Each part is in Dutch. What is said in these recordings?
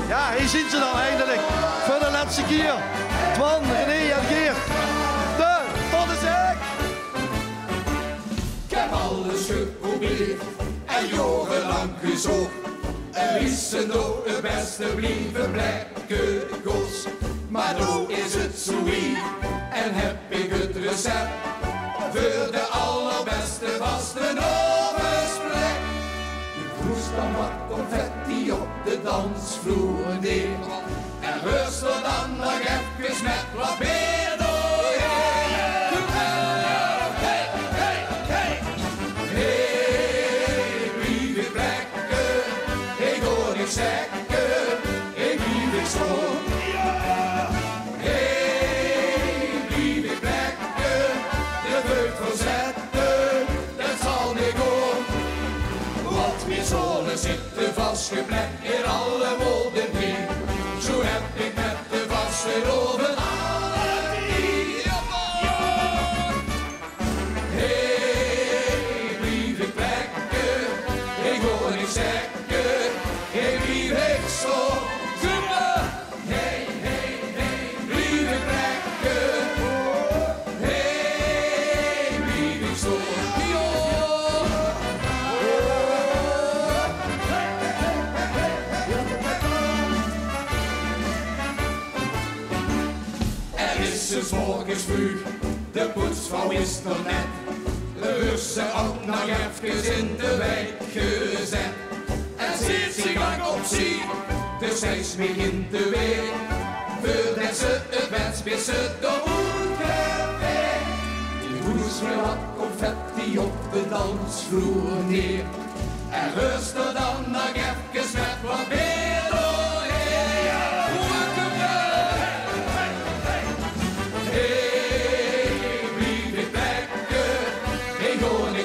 Ja, hier zien ze dan eindelijk. Voor de laatste keer. Twan, René en Geert. De Toddezèk. Ik heb alles geprobeerd en jarenlang gezocht. Er is er nog het beste blieven plekke koos. Maar nu is het zo hier en heb ik het recept voor de allerbeste vastelovensplek. Je proest dan wat confetti op de dansvloer neer en rust er dan nog even met wat meer doorheen. Hey, hey, hey. Hey, blief plekke, ik hoor niet zeggen, ik blief zo. Zitten vastgeplekt in alle woorden hier. Zo heb ik met de vastelovend alle die. Hey, blief ik plekken, ik hoor niet zeggen, ik blief ik zo. Hey, hey, hey, blief ik plekken, hey, blief ik zo. Is morgens vroeg, de poetsvrouw is er net. De Russen ook nog even in de wijk gezet. En zit zich lang op zee, dus zij begint te weer. Voordat ze het wens ze de hoeken weg. Die moest weer wat confetti op de dansvloer neer. En rust er dan nog even met wat meer doorheen.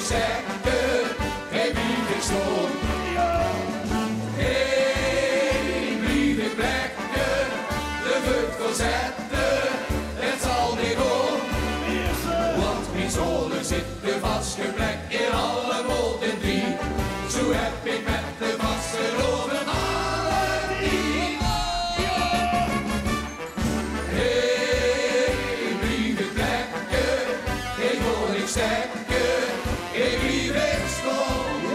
Zeggen, hey, blief ik zo. Hey, blief ik plekken, de vucht verzetten, het zal niet goed. Want mijn zolen zitten vastgeplekt in alle woorden drie. Zo heb ik met de vastelovend alle die. Hey, blief ik plekken, ik hoor niks zeggen. Ik blief ik stond.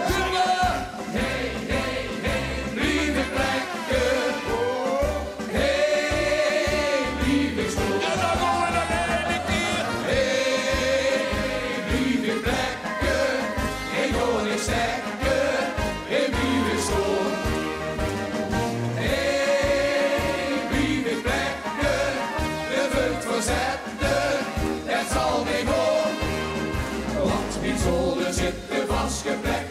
Hey, hey, hey, blief ik plekken. Hey, blief ik stond. En dan gaan we nog een keer. Hey, blief ik plekken. Ik hoor niks zeggen. Ik blief ik stond. Hey, blief ik plekken. De vucht verzetten. Het zal niet goed. Want mijn zolen zitten vastgeplekt